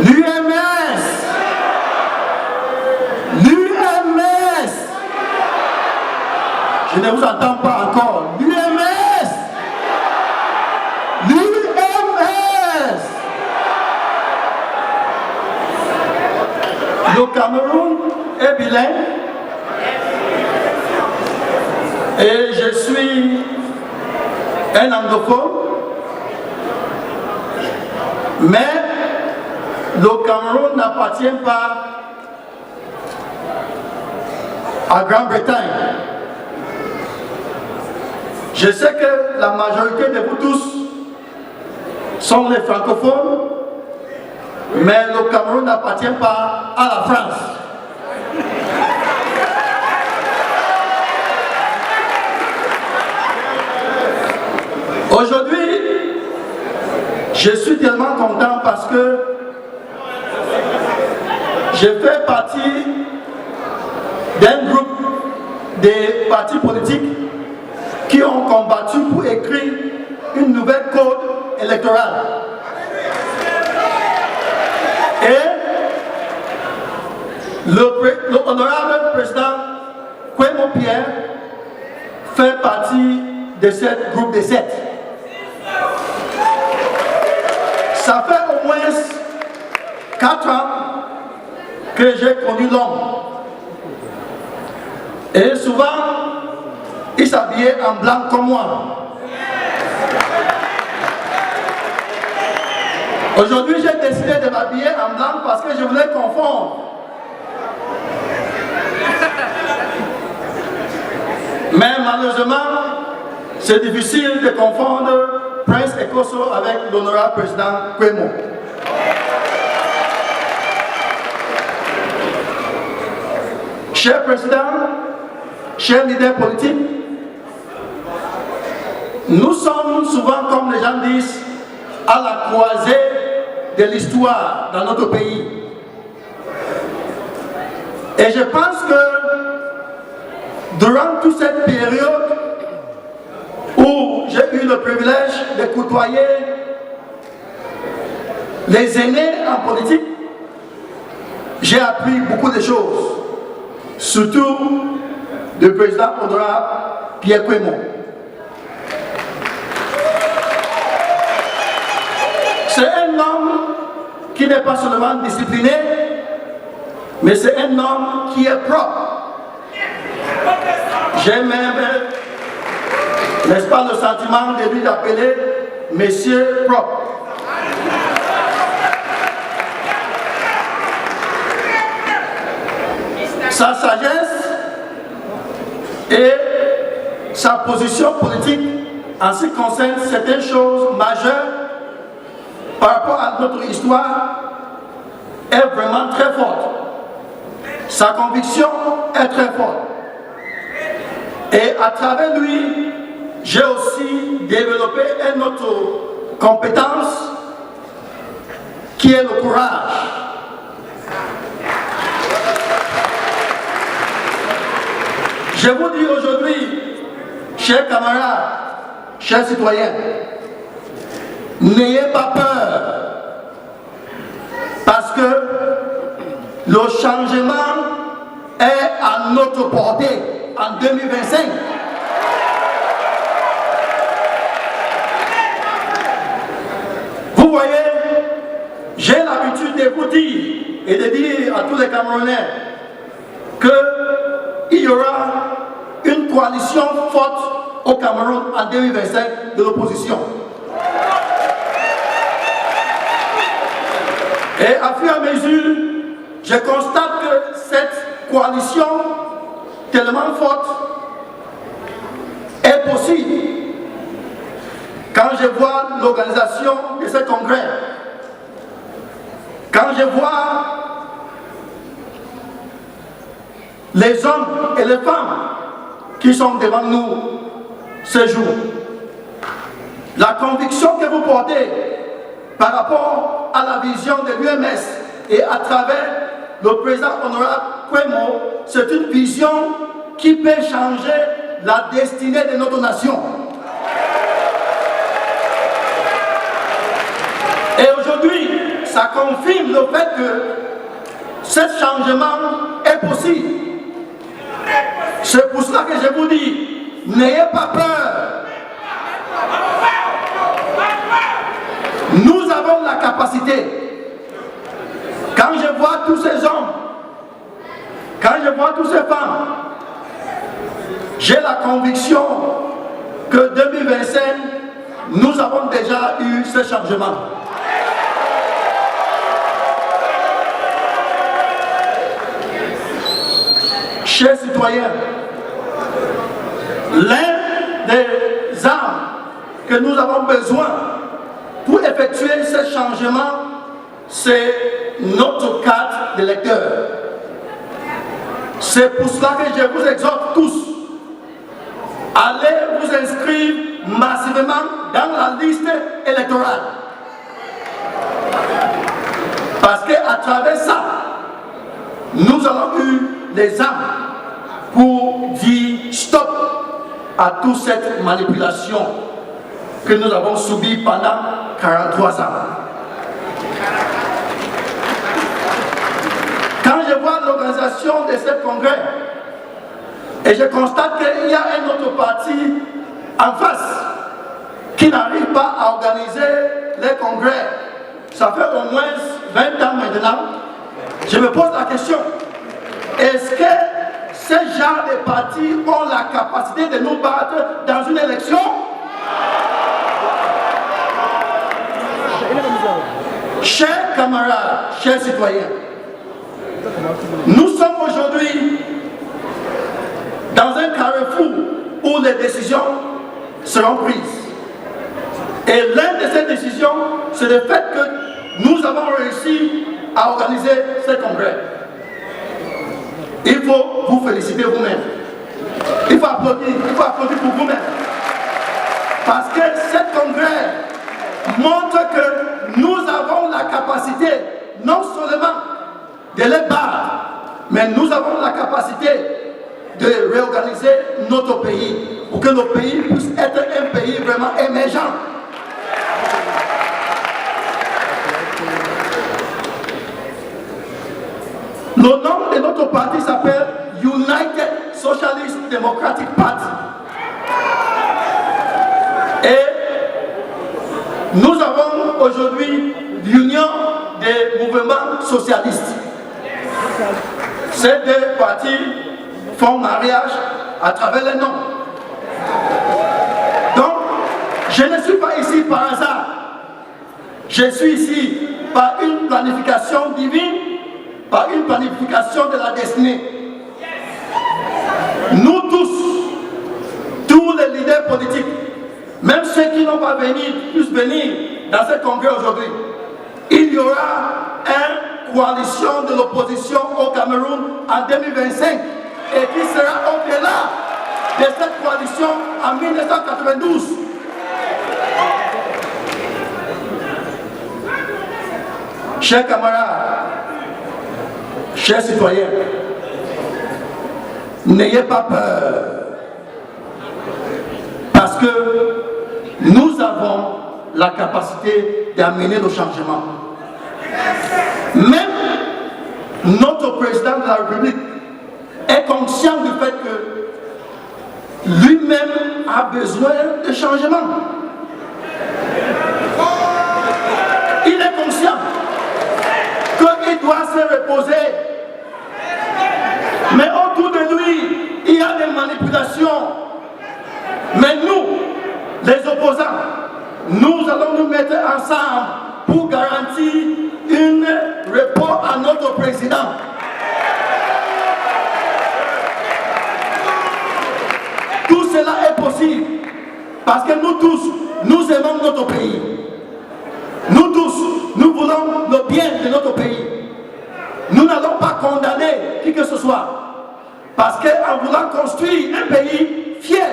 L'UMS. L'UMS. Je ne vous entends pas encore. L'UMS. L'UMS. Le Cameroun est bilingue. Et je suis un anglophone. Mais le Cameroun n'appartient pas à Grande-Bretagne. Je sais que la majorité de vous tous sont les francophones, mais le Cameroun n'appartient pas à la France. Aujourd'hui, je suis tellement content parce que je fais partie d'un groupe des partis politiques qui ont combattu pour écrire une nouvelle code électorale. Et l'honorable président Kwemo Pierre fait partie de ce groupe de 7. Ça fait au moins 4 ans que j'ai connu l'homme. Et souvent, il s'habillait en blanc comme moi. Aujourd'hui, j'ai décidé de m'habiller en blanc parce que je voulais confondre. Mais malheureusement, c'est difficile de confondre Prince Ekosso avec l'honorable président Kwemo. Cher président, chers leaders politiques, nous sommes souvent, comme les gens disent, à la croisée de l'histoire dans notre pays. Et je pense que durant toute cette période où j'ai eu le privilège de côtoyer les aînés en politique, j'ai appris beaucoup de choses, surtout du président honorable Pierre Kwemo. C'est un homme qui n'est pas seulement discipliné, mais c'est un homme qui est propre. J'ai même, n'est-ce pas, le sentiment de lui d'appeler Monsieur Propre. Sa sagesse et sa position politique en ce qui concerne certaines choses majeures par rapport à notre histoire est vraiment très forte. Sa conviction est très forte. Et à travers lui, j'ai aussi développé une autre compétence qui est le courage. Je vous dis aujourd'hui, chers camarades, chers citoyens, n'ayez pas peur, parce que le changement est à notre portée en 2025. Vous voyez, j'ai l'habitude de vous dire et de dire à tous les Camerounais qu'il y aura une coalition forte au Cameroun en 2025 de l'opposition. Et à fur et à mesure, je constate que cette coalition tellement forte est possible. Quand je vois l'organisation de ce congrès, quand je vois les hommes et les femmes qui sont devant nous ce jour, la conviction que vous portez par rapport à la vision de l'UMS et à travers le président honorable Kwemo, c'est une vision qui peut changer la destinée de notre nation. Et aujourd'hui, ça confirme le fait que ce changement est possible. C'est pour cela que je vous dis, n'ayez pas peur. Nous avons la capacité. Quand je vois tous ces hommes, quand je vois toutes ces femmes, j'ai la conviction que 2025, nous avons déjà eu ce changement. Chers citoyens, l'un des armes que nous avons besoin pour effectuer ce changement, c'est notre carte d'électeur. C'est pour cela que je vous exhorte tous, allez vous inscrire massivement dans la liste électorale. Parce qu'à travers ça, nous avons eu les armes pour dire stop à toute cette manipulation que nous avons subie pendant 43 ans. Quand je vois l'organisation de ce congrès, et je constate qu'il y a un autre parti en face qui n'arrive pas à organiser les congrès, ça fait au moins 20 ans maintenant, je me pose la question, est-ce que ces genres de partis ont la capacité de nous battre dans une élection? Chers camarades, chers citoyens, nous sommes aujourd'hui dans un carrefour où les décisions seront prises. Et l'une de ces décisions, c'est le fait que nous avons réussi à organiser ce congrès. Il faut vous féliciter vous-même. Il faut applaudir pour vous-même. Parce que ce congrès montre que nous avons la capacité non seulement de les battre, mais nous avons la capacité de réorganiser notre pays pour que notre pays puisse être un pays vraiment émergent. Le nom de notre parti s'appelle United Socialist Democratic Party. Et nous avons aujourd'hui l'union des mouvements socialistes. Ces deux partis font mariage à travers les noms. Donc, je ne suis pas ici par hasard. Je suis ici par une planification divine, par une planification de la destinée. Nous tous les leaders politiques, même ceux qui n'ont pas puissent venir dans ce congrès aujourd'hui, il y aura une coalition de l'opposition au Cameroun en 2025 et qui sera au-delà de cette coalition en 1992. Chers camarades, chers citoyens, n'ayez pas peur, parce que nous avons la capacité d'amener le changement. Même notre président de la République est conscient du fait que lui-même a besoin de changement. Il est conscient qu'il doit se reposer. Mais autour de lui, il y a des manipulations. Mais nous, les opposants, nous allons nous mettre ensemble pour garantir un report à notre président. Tout cela est possible parce que nous tous, nous aimons notre pays. Nous tous, nous voulons le bien de notre pays. Nous n'allons pas condamner qui que ce soit. Parce qu'en voulant construire un pays fier,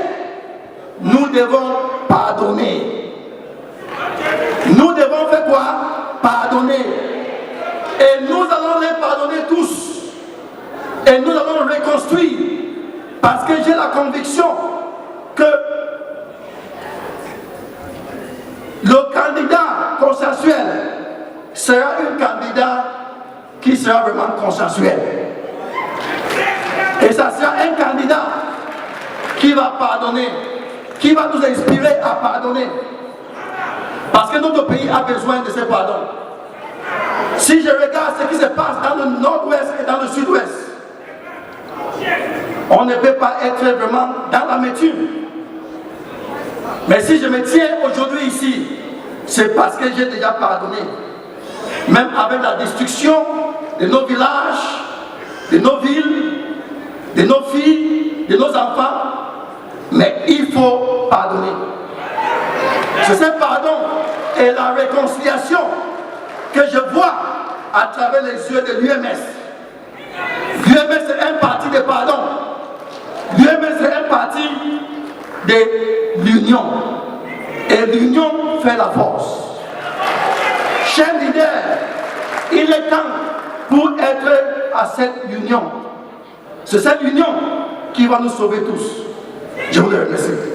nous devons pardonner. Nous devons faire quoi? Pardonner. Et nous allons les pardonner tous. Et nous allons reconstruire. Parce que j'ai la conviction que le candidat consensuel sera une candidat qui sera vraiment consensuel. Et ça sera un candidat qui va pardonner, qui va nous inspirer à pardonner. Parce que notre pays a besoin de ce pardon. Si je regarde ce qui se passe dans le nord-ouest et dans le sud-ouest, on ne peut pas être vraiment dans l'amertume. Mais si je me tiens aujourd'hui ici, c'est parce que j'ai déjà pardonné. Même avec la destruction de nos villages, de nos villes, de nos filles, de nos enfants, mais il faut pardonner. C'est ce pardon et la réconciliation que je vois à travers les yeux de l'UMS. L'UMS est un parti de pardon. L'UMS est un parti de l'union. Et l'union fait la force. Chers leaders, il est temps pour être à cette union. C'est cette union qui va nous sauver tous. Je vous remercie.